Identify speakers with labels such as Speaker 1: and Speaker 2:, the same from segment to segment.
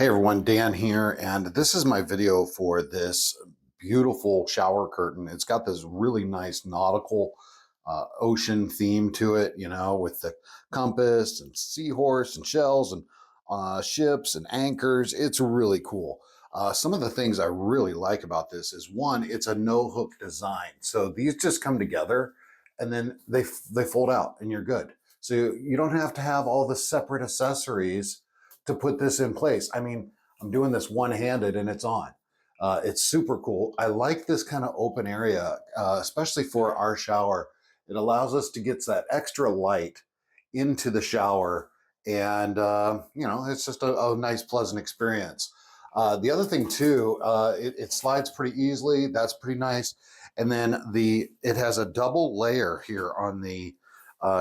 Speaker 1: Hey everyone, Dan here, and this is my video for this beautiful shower curtain. It's got this really nice nautical ocean theme to it, you know, with the compass and seahorse and shells and ships and anchors. It's really cool. Some of the things I really like about this is one, it's a no hook design. So these just come together and then they fold out and you're good. So you don't have to have all the separate accessories to put this in place. I mean, I'm doing this one-handed and it's on. It's super cool. I like this kind of open area, especially for our shower. It allows us to get that extra light into the shower, and you know, it's just a nice, pleasant experience. The other thing too, it slides pretty easily. That's pretty nice. And then it has a double layer here on the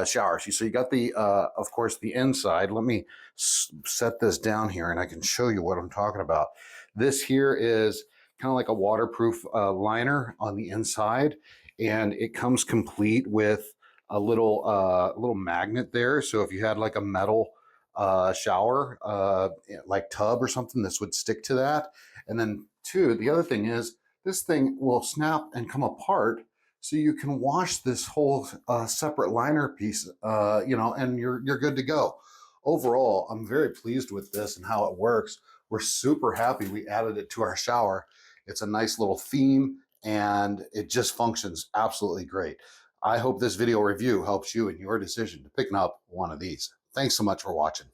Speaker 1: shower. So you got the, of course, the inside. Let me set this down here and I can show you what I'm talking about. This here is kind of like a waterproof liner on the inside, and it comes complete with a little magnet there. So if you had like a metal shower, like tub or something, this would stick to that. And then two, the other thing is this thing will snap and come apart, so you can wash this whole separate liner piece, you know, and you're good to go. Overall, I'm very pleased with this and how it works. We're super happy we added it to our shower. It's a nice little theme and it just functions absolutely great. I hope this video review helps you in your decision to picking up one of these. Thanks so much for watching.